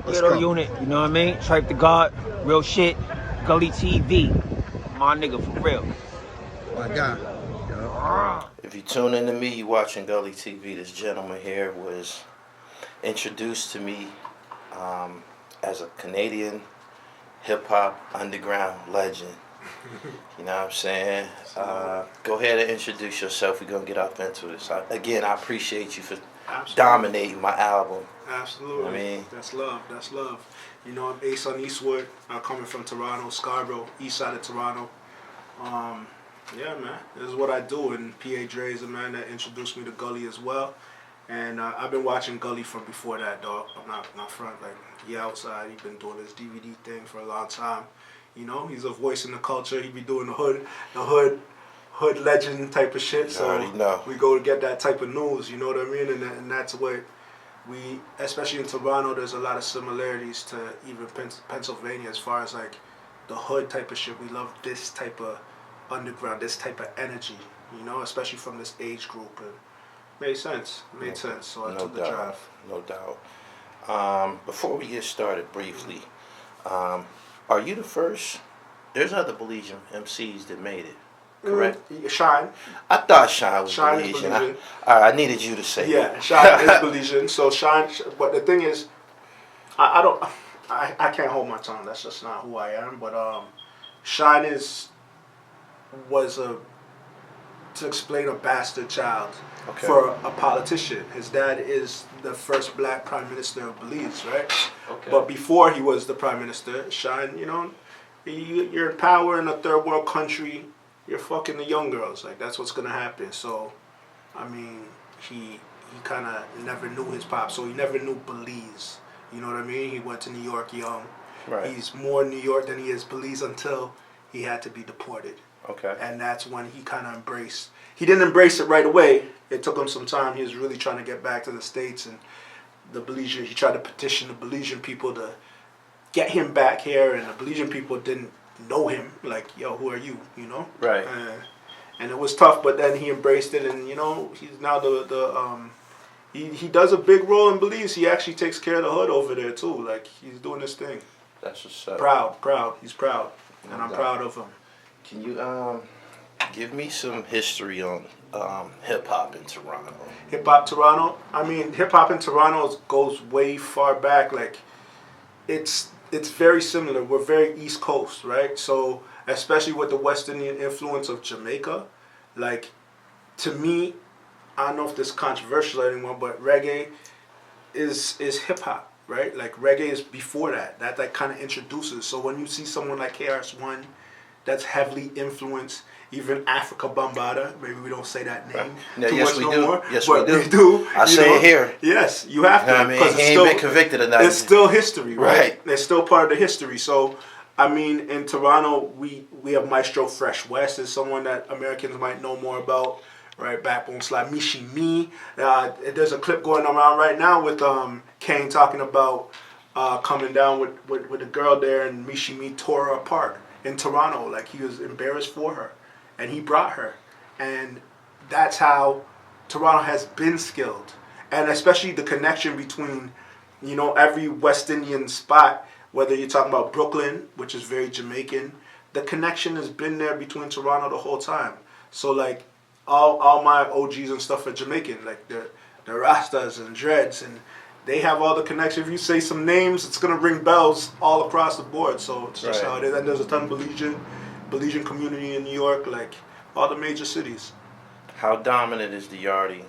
Let's Ghetto go. unit, you know what I mean? Tripe the God, real shit. Gully TV, my nigga for real. My God. Yeah. If you tune into me, you watching Gully TV. This gentleman here was introduced to me as a Canadian hip-hop underground legend. You know what I'm saying? Go ahead and introduce yourself. We're going to get up into this. Again, I appreciate you for dominating my album. Absolutely. You know what I mean? That's love. That's love. You know, I'm Asun Eastwood. I'm coming from Toronto, Scarborough, east side of Toronto. Yeah, man. This is what I do. And P.A. Dre is a man that introduced me to Gully as well. And I've been watching Gully from before that, dog. I'm not front. Like, he outside. He's been doing this DVD thing for a long time. You know, he's a voice in the culture. He be doing the hood legend type of shit. So we go to get that type of news. You know what I mean? And that's what we, especially in Toronto, there's a lot of similarities to even Pennsylvania as far as like the hood type of shit. We love this type of underground, this type of energy. You know, especially from this age group. And made sense. Made sense. So I took the drive. No doubt. Before we get started briefly, are you the first? There's other Belizean MCs that made it, correct? Shyne. I thought Shyne was Shyne is Belizean. Belizean. I needed you to say Yeah, it. Shyne is Belizean. So Shyne, but the thing is, I can't hold my tongue. That's just not who I am. But Shyne was to explain, a bastard child for a politician. His dad is the first black prime minister of Belize, right? Okay. But before he was the prime minister, Shyne, you know, you're in power in a third world country. You're fucking the young girls. Like, that's what's gonna happen. So, I mean, he kind of never knew his pop, so he never knew Belize. You know what I mean? He went to New York young. Right. He's more New York than he is Belize until he had to be deported. Okay. And that's when he kind of embraced. He didn't embrace it right away. It took him some time. He was really trying to get back to the States, and the Belizean. He tried to petition the Belizean people to get him back here, and the Belizean people didn't know him. Like, yo, who are you? You know. Right. And it was tough, but then he embraced it, and you know, he's now he does a big role in Belize. He actually takes care of the hood over there too. Like, he's doing this thing. That's what's up. Proud. He's proud, and I'm proud of him. Can you give me some history on hip hop in Toronto? Hip hop Toronto. I mean, hip hop in Toronto goes way far back. Like, it's very similar. We're very East Coast, right? So especially with the West Indian influence of Jamaica, like, to me, I don't know if this is controversial or anyone, but reggae is hip hop, right? Like, reggae is before that. That kind of introduces. So when you see someone like KRS-One, that's heavily influenced. Even Africa Bambaataa, maybe we don't say that name too much no more. Yes, but we do. I say it here. Yes, you have to. You know what I mean? He ain't been convicted of that. It's still history, right? It's still part of the history. So, I mean, in Toronto, we have Maestro Fresh West is someone that Americans might know more about, right? Backbone Slide, Mishi Me. There's a clip going around right now with Kane talking about coming down with a girl there, and Mishi Me tore her apart in Toronto. Like, he was embarrassed for her, and he brought her. And that's how Toronto has been skilled. And especially the connection between, you know, every West Indian spot, whether you're talking about Brooklyn, which is very Jamaican, the connection has been there between Toronto the whole time. So, like, all my OGs and stuff are Jamaican, like the Rastas and Dreads, and they have all the connection. If you say some names, it's gonna ring bells all across the board. So it's just how it is. And there's a ton of Belizean community in New York, like all the major cities. How dominant is the Yardie?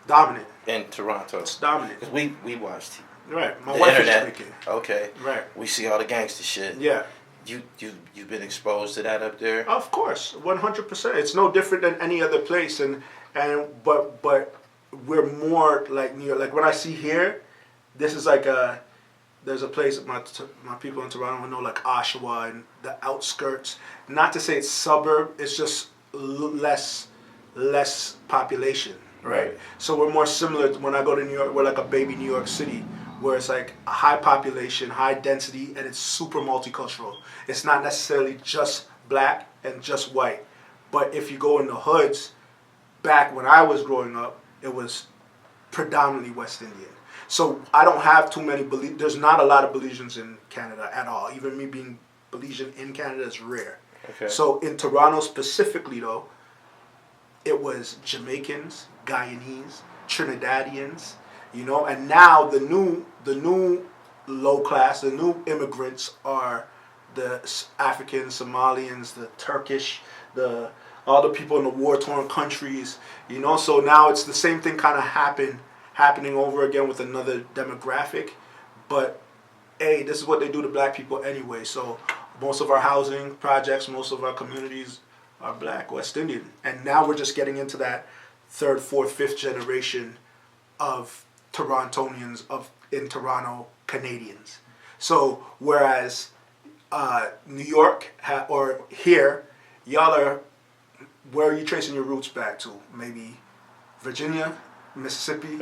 Dominant. In Toronto. It's dominant. Because we watched right. My the wife internet. is Jamaican. Okay. Right. We see all the gangster shit. Yeah. You've been exposed to that up there? Of course, 100%. It's no different than any other place, but we're more like New York. Like, when I see here, this is like there's a place that my people in Toronto know, like Oshawa and the outskirts. Not to say it's suburb, it's just less population, right? So we're more similar to when I go to New York. We're like a baby New York City, where it's like a high population, high density, and it's super multicultural. It's not necessarily just black and just white. But if you go in the hoods, back when I was growing up, it was predominantly West Indian. So I don't have too many there's not a lot of Belizeans in Canada at all. Even me being Belizean in Canada is rare. Okay. So in Toronto specifically though, it was Jamaicans, Guyanese, Trinidadians, and now the new low class, the new immigrants are the Africans, Somalians, the Turkish, all the people in the war-torn countries, So now it's the same thing kind of happening over again with another demographic, but hey, this is what they do to black people anyway. So most of our housing projects, most of our communities are black, West Indian, and now we're just getting into that third, fourth, fifth generation of Torontonians in Toronto Canadians. So whereas New York or here, y'all are, where are you tracing your roots back to? Maybe Virginia, Mississippi.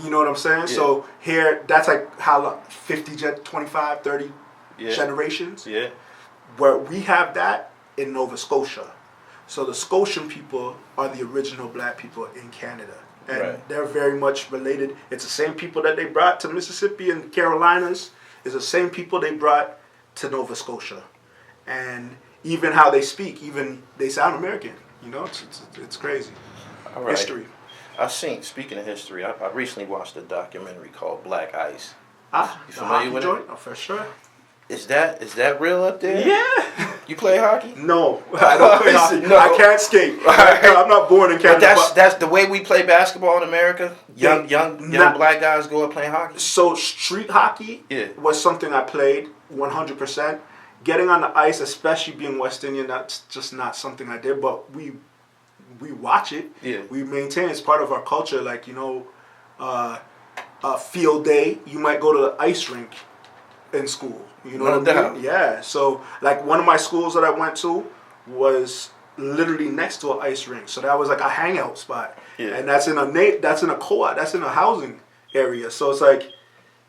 You know what I'm saying? Yeah. So here, that's like how long, 50, 25, 30 generations. Yeah. Where we have that in Nova Scotia. So the Scotian people are the original black people in Canada. And they're very much related. It's the same people that they brought to Mississippi and Carolinas. It's the same people they brought to Nova Scotia. And even how they speak, even they sound American. It's crazy. All right. History. Speaking of history, I recently watched a documentary called Black Ice. You familiar with it? Oh, for sure. Is that real up there? Yeah. You play hockey? No, I don't play hockey. No. I can't skate. I'm not born in Canada. But that's the way we play basketball in America. Young black guys go up playing hockey. So street hockey was something I played 100%. Getting on the ice, especially being West Indian, that's just not something I did. But we watch it. Yeah. We maintain it's part of our culture. Like a field day, you might go to the ice rink in school. You know what I mean? Yeah. So like one of my schools that I went to was literally next to an ice rink. So that was like a hangout spot. Yeah. And that's in a co-op. That's in a housing area. So it's like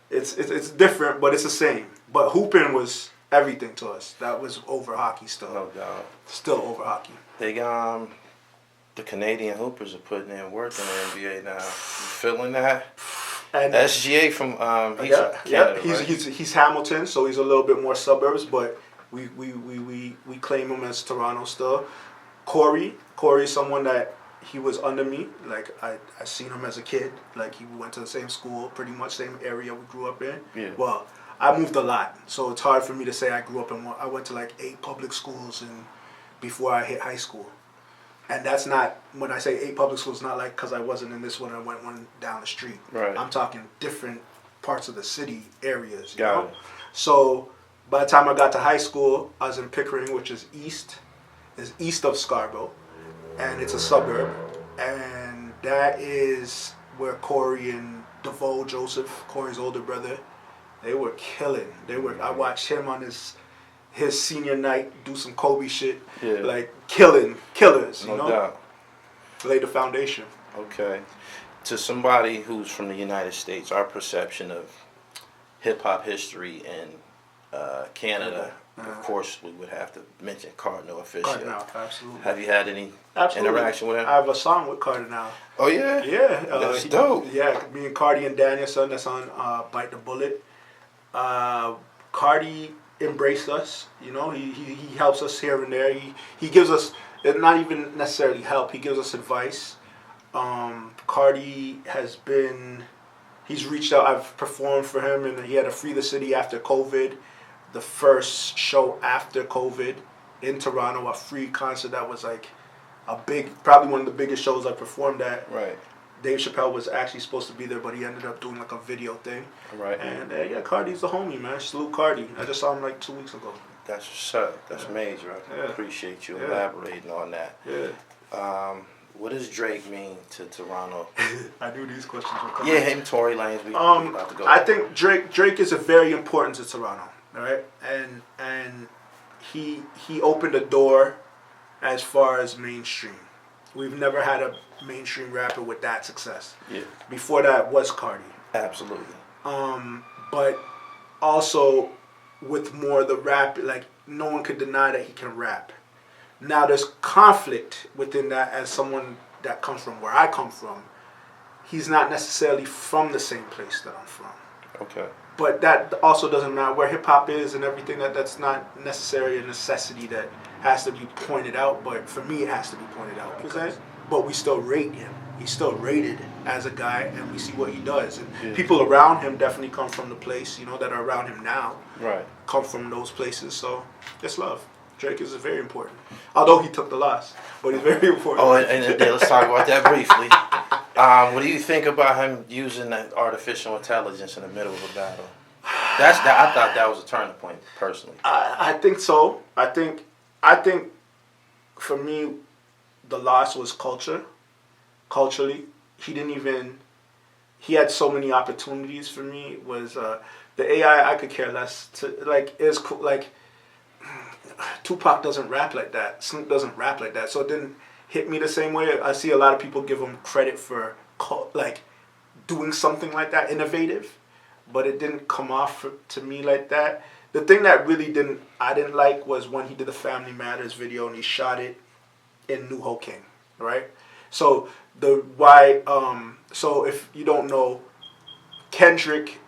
it's different, but it's the same. But hooping was everything to us. That was over hockey still. No doubt. Still over hockey. They the Canadian hoopers are putting in work in the NBA now. You feeling that? And SGA from Canada, he's Hamilton, so he's a little bit more suburbs, but we claim him as Toronto still. Corey is someone that he was under me. Like I seen him as a kid. Like he went to the same school, pretty much same area we grew up in. Yeah. Well, I moved a lot, so it's hard for me to say I grew up in one. I went to like 8 public schools before I hit high school. And that's not, when I say 8 public schools, not like because I wasn't in this one, I went one down the street. Right. I'm talking different parts of the city areas. Got it. So by the time I got to high school, I was in Pickering, which is east of Scarborough. And it's a suburb. And that is where Corey and DeVoe Joseph, Corey's older brother, they were killing. I watched him on his senior night do some Kobe shit, like killers, you know? Doubt. Lay the foundation. Okay. To somebody who's from the United States, our perception of hip-hop history in Canada, of course, we would have to mention Kardinal Offishall. Cardinal, absolutely. Have you had any interaction with him? I have a song with Cardinal. Oh, yeah? Yeah. That's dope. Yeah, me and Cardi and Danielson, that's on Bite the Bullet. Cardi embraced us, he helps us here and there. He gives us, not even necessarily help, he gives us advice. Cardi he's reached out, I've performed for him, and he had to Free the City after COVID, the first show after COVID in Toronto, a free concert that was like probably one of the biggest shows I performed at. Right. Dave Chappelle was actually supposed to be there, but he ended up doing like a video thing. Right. And Cardi's the homie, man. Salute Cardi. I just saw him like 2 weeks ago. That's what's up. That's major. I appreciate you elaborating on that. Yeah. What does Drake mean to Toronto? I knew these questions were coming. Yeah, him, Tory Lanez. We about to go. I think Drake is very important to Toronto. All right, and he opened a door as far as mainstream. We've never had a mainstream rapper with that success. Yeah. Before that was Cardi. Absolutely. But also with more the rap, like no one could deny that he can rap. Now there's conflict within that as someone that comes from where I come from. he's not necessarily from the same place that I'm from. Okay. But that also doesn't matter where hip hop is and everything. That's not necessarily a necessity that has to be pointed out. But for me, it has to be pointed out because. But we still rate him. He's still rated as a guy, and we see what he does. And people around him definitely come from the place, you know, that are around him now. Right. Come from those places. So it's love. Drake is very important. Although he took the loss, but he's very important. Oh, and let's talk about that briefly. What do you think about him using that artificial intelligence in the middle of a battle? I thought that was a turning point, personally. I think so. I think for me, the loss was culture. Culturally, he had so many opportunities for me. Was the AI, I could care less. Is cool. Like, Tupac doesn't rap like that. Snoop doesn't rap like that. So it didn't hit me the same way. I see a lot of people give him credit for like doing something like that, innovative, but it didn't come off to me like that. The thing that really I didn't like was when he did the Family Matters video and he shot it in New Ho King, right? So so if you don't know, Kendrick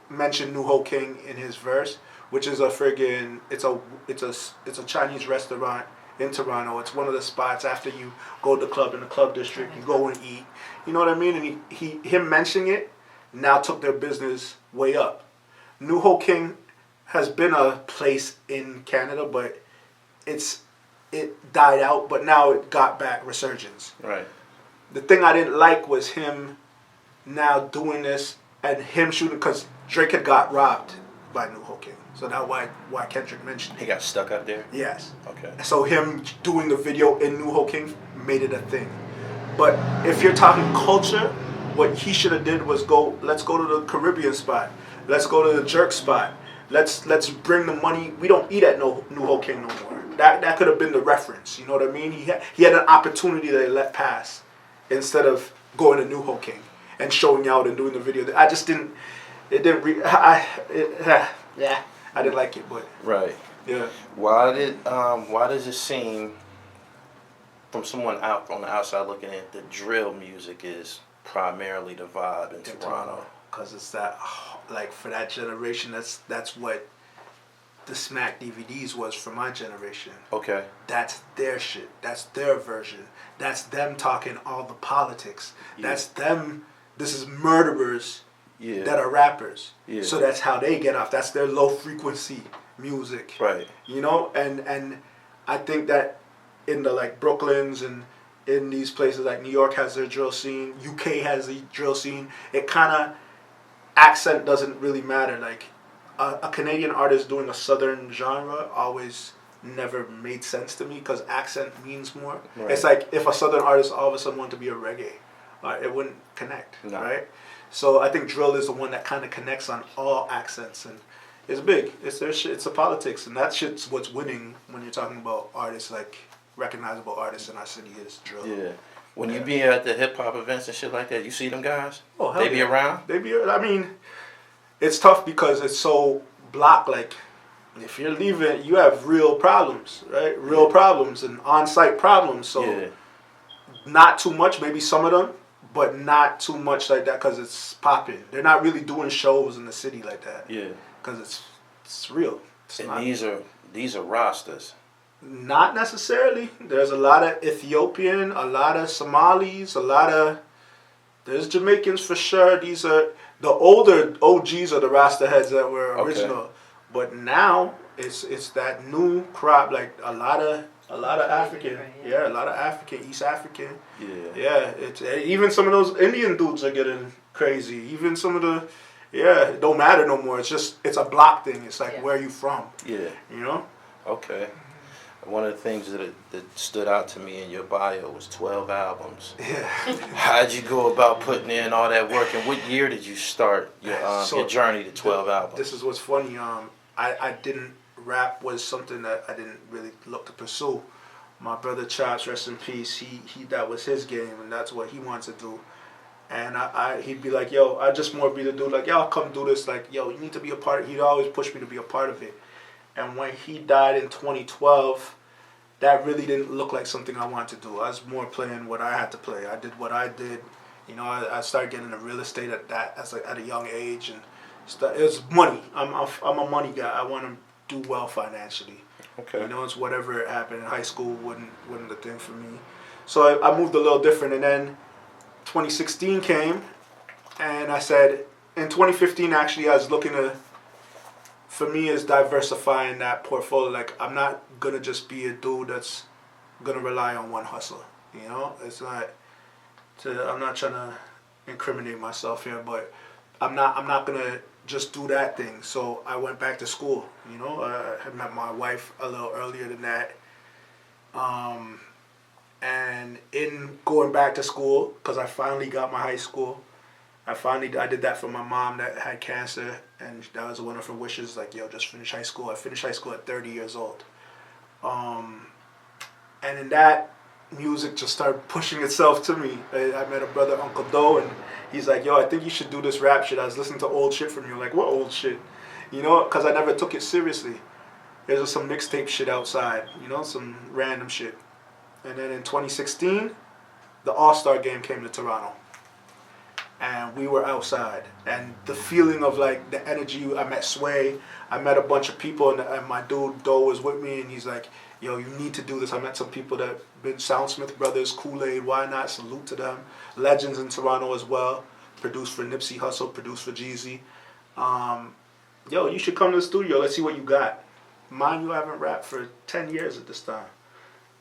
mentioned New Ho King in his verse, which is it's a Chinese restaurant in Toronto. It's one of the spots after you go to the club in the club district, you go and eat. You know what I mean? And him mentioning it now took their business way up. New Ho King has been a place in Canada, but it died out, but now it got back resurgence. Right. The thing I didn't like was him now doing this and him shooting, because Drake had got robbed by New Ho King. So that's why Kendrick mentioned it. He got stuck up there? Yes. Okay. So him doing the video in New Ho King made it a thing. But if you're talking culture, what he should have did was let's go to the Caribbean spot. Let's go to the jerk spot. Let's bring the money. We don't eat at New Ho King no more. That could have been the reference. You know what I mean? He had an opportunity that he let pass instead of going to New Ho King and showing out and doing the video. I just didn't. It didn't. I didn't like it, but right. Yeah. Why does it seem, from someone out on the outside looking in, the drill music is primarily the vibe in Toronto? Because it's that, like, for that generation, that's what the Smack DVDs was for my generation. Okay. That's their shit. That's their version. That's them talking all the politics. Yeah. That's them. This is murderers. Yeah. That are rappers. Yeah. So that's how they get off. That's their low frequency music. Right. You know, and I think that in the like Brooklyns and in these places like New York has their drill scene, UK has the drill scene. It kind of, accent doesn't really matter. Like a Canadian artist doing a southern genre always never made sense to me because accent means more. Right. It's like if a southern artist all of a sudden wanted to be a reggae, it wouldn't connect. No. Right. So I think drill is the one that kind of connects on all accents, and it's big. It's their shit. It's the politics, and that shit's what's winning when you're talking about artists, like recognizable artists in our city is drill. Yeah. When you be at the hip hop events and shit like that, you see them guys? Oh, hell they be around? They be. I mean, it's tough because it's so blocked. Like, if you're leaving, you have real problems, right? Real problems and on-site problems. So, not too much. Maybe some of them. But not too much like that because it's popping. They're not really doing shows in the city like that. Yeah. Because it's real. These are Rastas. Not necessarily. There's a lot of Ethiopian, a lot of Somalis, there's Jamaicans for sure. These are the older OGs of the Rasta heads that were original. Okay. But now it's that new crop, like a lot of African, a lot of African, East African. Yeah. It's even some of those Indian dudes are getting crazy. Even some of the, it don't matter no more. It's a block thing. It's like where you from. Yeah. You know. Okay. One of the things that stood out to me in your bio was 12 albums. Yeah. How'd you go about putting in all that work, and what year did you start your journey to 12 albums? This is what's funny. I didn't. Rap was something that I didn't really look to pursue. My brother Chops, rest in peace, he that was his game and that's what he wanted to do. And he'd be like, yo, I just more be the dude like, yo, come do this. Like, yo, you need to be a part. He'd always push me to be a part of it. And when he died in 2012, that really didn't look like something I wanted to do. I was more playing what I had to play. I did what I did, You know, I started getting into real estate at a young age, and it was money. I'm a money guy. I want to do well financially. Okay. You know, it's whatever happened in high school wasn't the thing for me. So I moved a little different, and then 2016 came, and I said, in 2015 actually, I was looking to, for me, is diversifying that portfolio. Like, I'm not gonna just be a dude that's gonna rely on one hustle. You know, it's not. I'm not trying to incriminate myself here, but I'm not gonna just do that thing. So I went back to school. You know, I had met my wife a little earlier than that. And in going back to school, because I finally got my high school, I did that for my mom that had cancer, and that was one of her wishes. Like, yo, just finish high school. I finished high school at 30 years old. And in that, music just started pushing itself to me. I met a brother, Uncle Doe, and he's like, yo, I think you should do this rap shit. I was listening to old shit from you. Like, what old shit? You know, because I never took it seriously. There's just some mixtape shit outside, you know, some random shit. And then in 2016, the All-Star game came to Toronto. And we were outside. And the feeling of, like, the energy, I met Sway, I met a bunch of people, and my dude Doe was with me, and he's like, yo, you need to do this. I met some people that been Soundsmith Brothers, Kool-Aid, Why Not, salute to them. Legends in Toronto as well. Produced for Nipsey Hussle, produced for Jeezy. Yo, you should come to the studio. Let's see what you got. Mind you, I haven't rapped for 10 years at this time.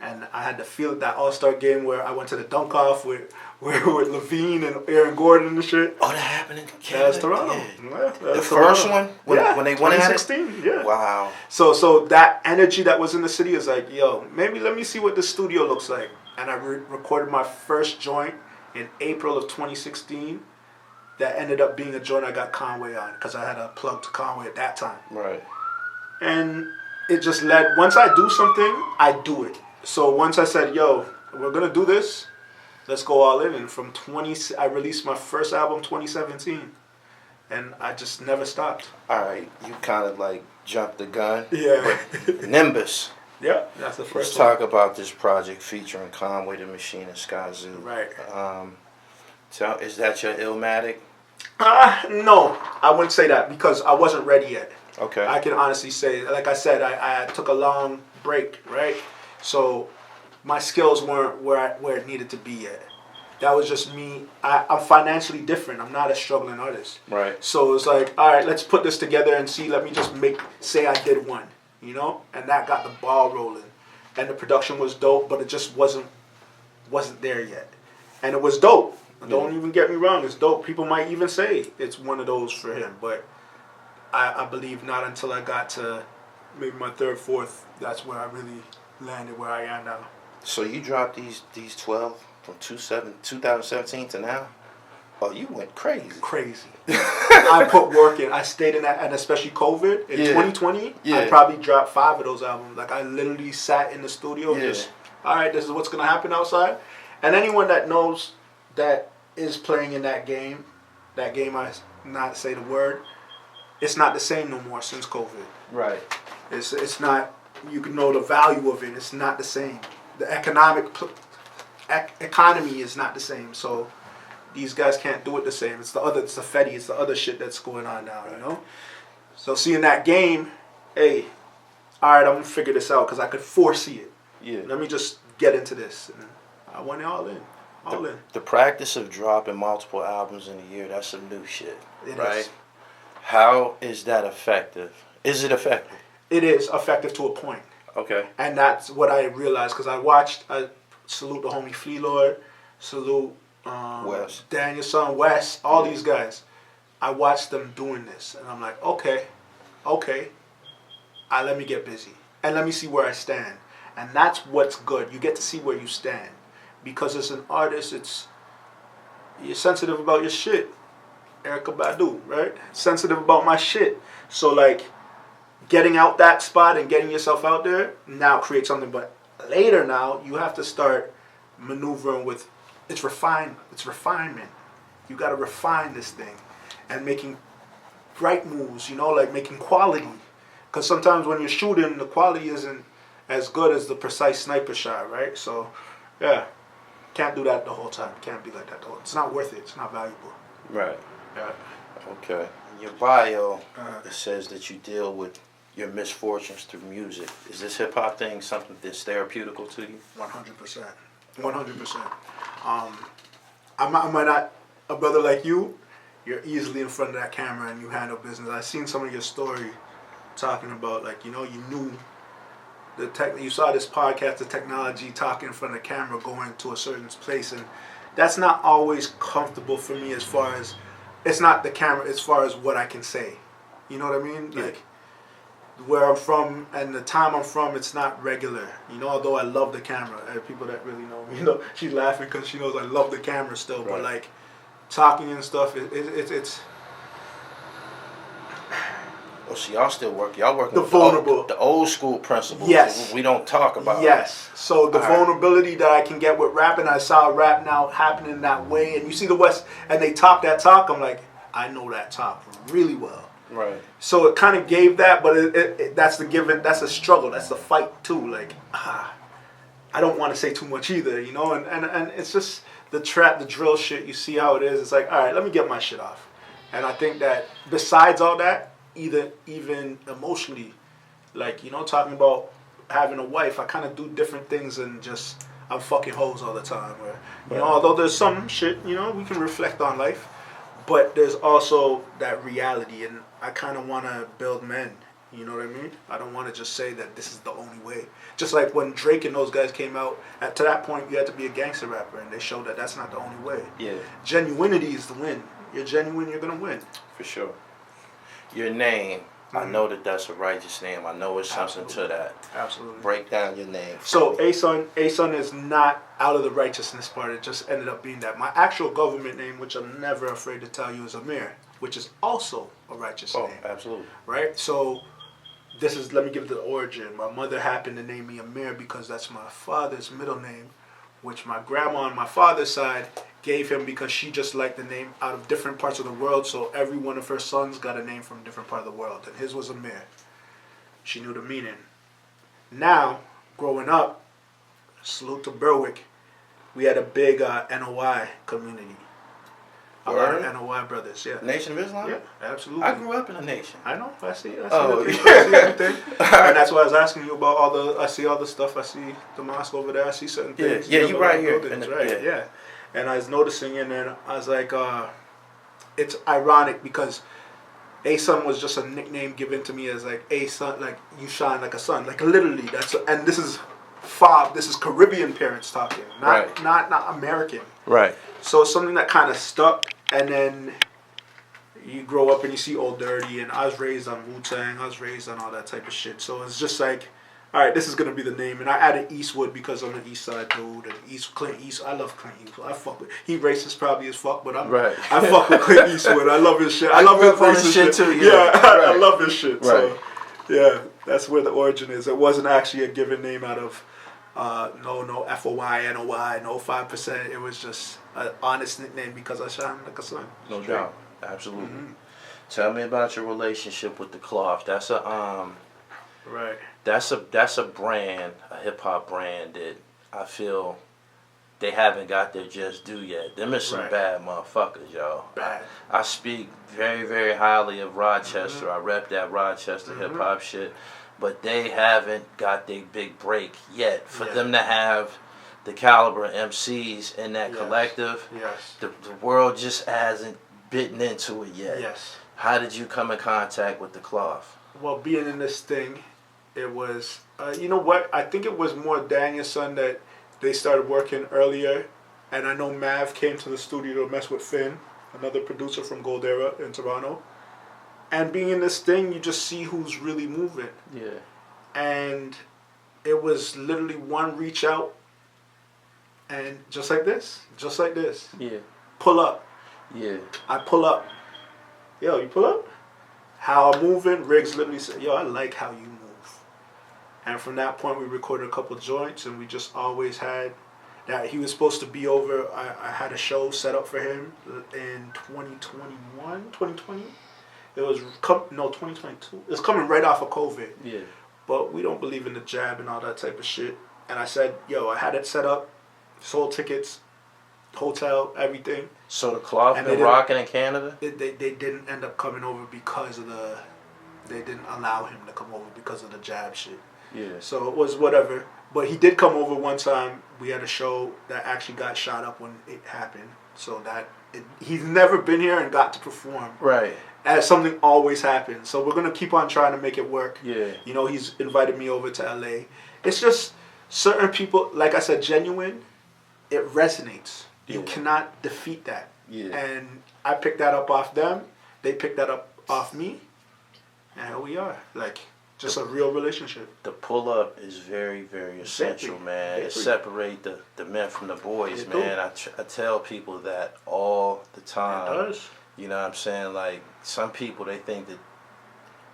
And I had to feel that All-Star game where I went to the dunk-off with Levine and Aaron Gordon and shit. Oh, that happened in Canada? That's Toronto. Yeah. The first one? When they went at it? 2016, yeah. Wow. So that energy that was in the city is like, yo, maybe let me see what the studio looks like. And I recorded my first joint in April of 2016. That ended up being a joint I got Conway on, because I had a plug to Conway at that time. Right. And it just led, once I do something, I do it. So once I said, yo, we're going to do this, let's go all in. And from I released my first album 2017. And I just never stopped. All right. You kind of like jumped the gun. Yeah. Nimbus. Yeah, that's the first Let's talk about this project featuring Conway The Machine and Sky Zoo. Right. Is that your PILLMATIC? No, I wouldn't say that, because I wasn't ready yet. Okay. I can honestly say, like I said, I took a long break, right? So my skills weren't where it needed to be yet. That was just me. I'm financially different. I'm not a struggling artist. Right. So it's like, all right, let's put this together and see. Let me just say I did one, you know? And that got the ball rolling. And the production was dope, but it just wasn't there yet. And it was dope. Don't even get me wrong. It's dope. People might even say it's one of those for him. But I believe not until I got to maybe my third, fourth. That's where I really landed where I am now. So you dropped these 12 from 2017 to now? Oh, you went crazy. Crazy. I put work in. I stayed in that, and especially COVID. In 2020, I probably dropped 5 of those albums. Like, I literally sat in the studio and just, all right, this is what's going to happen outside. And anyone that knows that is playing in that game, I not say the word, it's not the same no more since COVID. Right. It's not, you can know the value of it. It's not the same. The economy is not the same. So these guys can't do it the same. It's the Fetty, it's the other shit that's going on now, you know? So seeing that game, hey, all right, I'm going to figure this out, because I could foresee it. Yeah. Let me just get into this. And I went all in. The practice of dropping multiple albums in a year, that's some new shit, right? Is. How is that effective? Is it effective? It is effective to a point. Okay. And that's what I realized, because I salute the homie Flea Lord, salute West. Danielson, West, all these guys. I watched them doing this, and I'm like, okay, let me get busy, and let me see where I stand. And that's what's good. You get to see where you stand. Because as an artist, you're sensitive about your shit. Erykah Badu, right? Sensitive about my shit. So, like, getting out that spot and getting yourself out there now creates something. But later now, you have to start maneuvering with, it's refinement. You got to refine this thing and making right moves, you know, like making quality. Because sometimes when you're shooting, the quality isn't as good as the precise sniper shot, right? So, yeah. Can't do that the whole time. Can't be like that the whole time. It's not worth it. It's not valuable. Right. Yeah. Okay. In your bio, it says that you deal with your misfortunes through music. Is this hip hop thing something that's therapeutical to you? 100%. 100%. I might not, a brother like you, you're easily in front of that camera and you handle business. I've seen some of your story talking about, like, you know, you knew you saw this podcast, the technology, talking in front of the camera, going to a certain place, and that's not always comfortable for me as far as, it's not the camera as far as what I can say. You know what I mean? Yeah. Like, where I'm from and the time I'm from, it's not regular. You know, although I love the camera. People that really know me, you know, she's laughing because she knows I love the camera still. Right. But like, talking and stuff, it's. Oh, so y'all still work? Y'all working the with vulnerable, the old school principles? Yes. We don't talk about. Yes. So the vulnerability that I can get with rapping, I saw rap now happening that way, and you see the West, and they talk that talk. I'm like, I know that talk really well. Right. So it kind of gave that, but that's the given. That's a struggle. That's the fight too. Like, I don't want to say too much either, you know. And it's just the trap, the drill shit. You see how it is. It's like, all right, let me get my shit off. And I think that besides all that, even emotionally, like, you know, talking about having a wife, I kind of do different things and just I'm fucking hoes all the time. Where, you know, although there's some shit, you know, we can reflect on life. But there's also that reality, and I kind of want to build men, you know what I mean? I don't want to just say that this is the only way. Just like when Drake and those guys came out, to that point you had to be a gangster rapper, and they showed that that's not the only way. Yeah. Genuinity is the win. You're genuine, you're going to win. For sure. Your name, I know that's a righteous name. I know it's something to that. Absolutely. Break down your name. So Asun is not out of the righteousness part. It just ended up being that. My actual government name, which I'm never afraid to tell you, is Amir, which is also a righteous name. Oh, absolutely. Right? So let me give the origin. My mother happened to name me Amir because that's my father's middle name, which my grandma on my father's side gave him because she just liked the name out of different parts of the world. So every one of her sons got a name from a different part of the world, and his was Amir. She knew the meaning. Now, growing up, salute to Berwick, we had a big NOI community. A lot of NOI brothers, yeah. Nation of Islam? Yeah, absolutely. I grew up in a nation. I know. I see everything. And that's why I was asking you about I see all the stuff. I see the mosque over there. I see certain things. Yeah, you're right here. Right, yeah. And I was noticing, and then I was like, it's ironic because Asun was just a nickname given to me as like Asun, like you shine like a sun, like literally. And this is Caribbean parents talking, not American. Right. So it's something that kind of stuck, and then you grow up and you see Old Dirty, and I was raised on Wu-Tang, I was raised on all that type of shit. So it's just like, all right, this is gonna be the name, and I added Eastwood because I'm an East Side dude, and Clint Eastwood. I love Clint Eastwood. I fuck with. He racist probably as fuck, but I fuck with Clint Eastwood. I love his shit. I love his racist shit too. Yeah, I love his shit. Right. So yeah, that's where the origin is. It wasn't actually a given name out of no FOY, NOY, no 5%. It was just an honest nickname because I shine like a sun. No doubt, absolutely. Mm-hmm. Tell me about your relationship with the cloth. That's a right. That's a brand, a hip hop brand that I feel they haven't got their just due yet. Them is some bad motherfuckers, y'all. Bad. I speak very, very highly of Rochester. Mm-hmm. I rep that Rochester hip hop shit. But they haven't got their big break yet. For them to have the caliber of MCs in that collective, the world just hasn't bitten into it yet. Yes. How did you come in contact with the cloth? Well, being in this thing, it was, you know what? I think it was more Danielson that they started working earlier. And I know Mav came to the studio to mess with Finn, another producer from Gold Era in Toronto. And being in this thing, you just see who's really moving. Yeah. And it was literally one reach out, and just like this. Yeah. Pull up. Yeah. I pull up. Yo, you pull up? How I'm moving, Riggs literally said, yo, I like how you move. And from that point, we recorded a couple joints, and we just always had that. He was supposed to be over. I had a show set up for him in 2020. It was 2022. It's coming right off of COVID. Yeah. But we don't believe in the jab and all that type of shit. And I said, yo, I had it set up sold tickets, hotel, everything. So the cloth And been rocking in Canada? They didn't end up coming over because of they didn't allow him to come over because of the jab shit. Yeah. So it was whatever. But he did come over one time. We had a show that actually got shot up when it happened. So he's never been here and got to perform. Right. As something always happens. So we're going to keep on trying to make it work. Yeah. You know, he's invited me over to LA. It's just certain people, like I said, genuine, it resonates. You cannot defeat that. Yeah. And I picked that up off them. They picked that up off me. And here we are. Like, just a real relationship. The pull-up is very, very essential, man. It separate the men from the boys, man. I tell people that all the time. It does. You know what I'm saying? Like, some people, they think that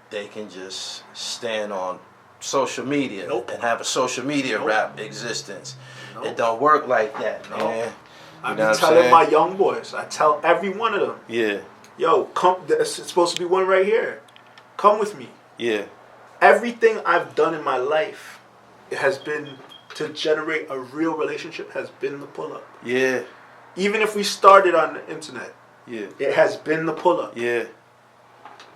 they can just stand on social media and have a social media rap existence. It don't work like that, man. I be telling my young boys, I tell every one of them, yeah, yo, come. There's supposed to be one right here. Come with me. Yeah. Everything I've done in my life, it has been to generate a real relationship. Has been the pull up. Yeah. Even if we started on the internet, it has been the pull up. Yeah.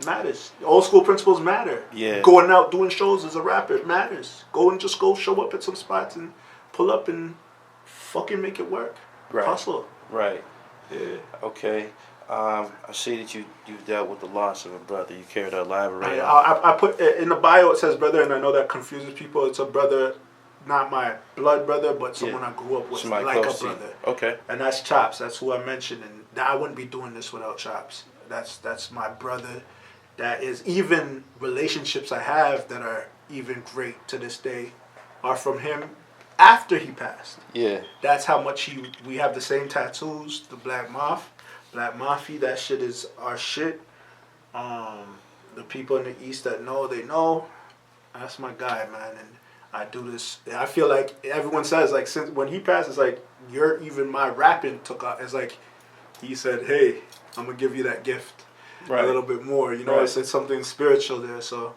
Matters. Old school principles matter. Yeah. Going out doing shows as a rapper, it matters. Go show up at some spots and pull up and fucking make it work. Right. Hustle. Right. Yeah. Okay. I see that you've dealt with the loss of a brother. You care to elaborate? I put in the bio, it says brother, and I know that confuses people. It's a brother, not my blood brother, but someone I grew up with, somebody like a close brother. Okay. And that's Chops. That's who I mentioned, and I wouldn't be doing this without Chops. That's my brother. That is, even relationships I have that are even great to this day are from him after he passed. Yeah. That's how much we have the same tattoos, the Black Mafia, that shit is our shit. The people in the East that know, they know. That's my guy, man. And I do this. I feel like everyone says, like, since when he passed, it's like, even my rapping took off. It's like, he said, hey, I'm going to give you that gift. Right. A little bit more. You know, it's something spiritual there. So,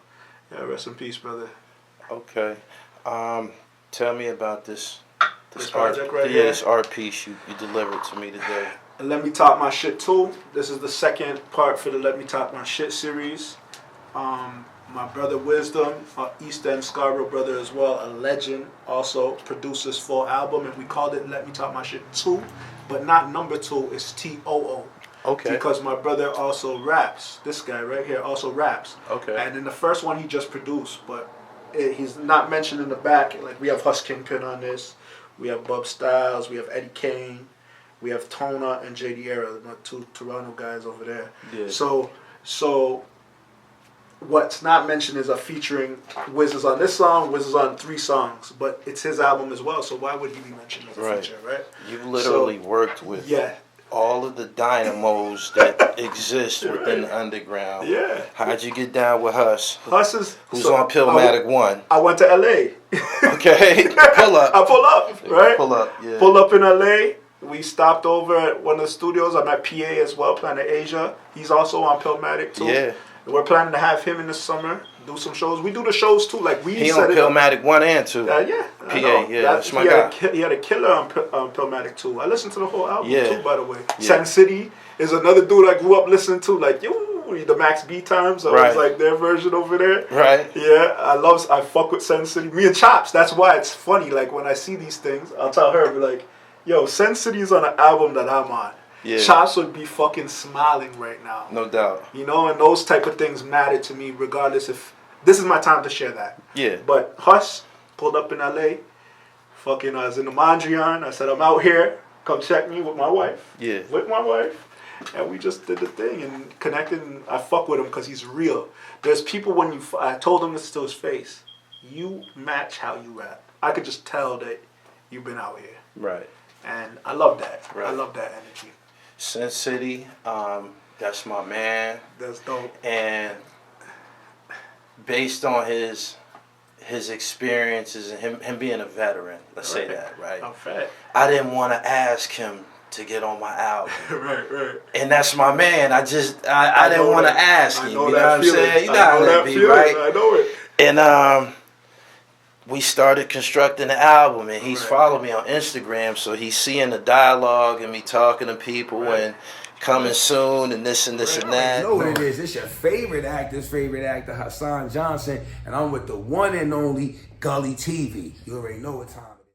yeah, rest in peace, brother. Okay. Tell me about this project art, right here. this art piece you delivered to me today. And Let Me Talk My Shit too. This is the second part for the Let Me Talk My Shit series. My brother Wisdom, East End Scarborough brother as well, a legend, also produced this full album, and we called it Let Me Talk My Shit 2, but not number 2, it's TOO. Okay. Because my brother also raps. This guy right here also raps. Okay. And in the first one he just produced, but he's not mentioned in the back. Like, we have Huss Kingpin on this, we have Bub Styles, we have Eddie Kane, we have Tona and JD Era, my two Toronto guys over there. Yeah. So what's not mentioned is a featuring Wiz is on this song, Wiz is on 3 songs, but it's his album as well, so why would he be mentioned as a feature, right? You've literally worked with all of the dynamos that exist within the underground. Yeah. How'd you get down with Huss? Huss is... Who's on PILLMATIC 1. I went to LA. Okay. Pull up. I pull up, right? Pull up, yeah. Pull up in LA. We stopped over at one of the studios. I'm at PA as well, Planet Asia. He's also on PILLMATIC too. Yeah. We're planning to have him in the summer, do some shows. We do the shows too. Like, we he on PILLMATIC 1 and 2. Yeah. PA, yeah, that's my guy. He had a killer on PILLMATIC 2. I listened to the whole album too, by the way. Yeah. Sun City is another dude I grew up listening to. Like, the Max B times. So it was like their version over there. Right. Yeah, I fuck with Sun City. Me and Chops, that's why it's funny. Like, when I see these things, I'll tell her, be like, yo, Sun City is on an album that I'm on. Yeah. Chops would be fucking smiling right now. No doubt. You know, and those type of things matter to me regardless if... This is my time to share that. Yeah. But Huss pulled up in LA. Fucking, I was in the Mondrian. I said, I'm out here. Come check me with my wife. Yeah. With my wife. And we just did the thing and connected. And I fuck with him because he's real. There's people when I told him this to his face. You match how you rap. I could just tell that you've been out here. Right. And I love that. Right. I love that energy. Sin City, that's my man. That's dope. And based on his experiences and him being a veteran, let's say that, right? I'm fat. I didn't want to ask him to get on my album. Right. And that's my man. I didn't want to ask him. You know what I'm saying? You know how that be, right? I know it. And we started constructing the album, and he's following me on Instagram, so he's seeing the dialogue and me talking to people and coming soon and this and this and that. You know what it is. It's your favorite actor's favorite actor, Hassan Johnson, and I'm with the one and only Gully TV. You already know what time it is.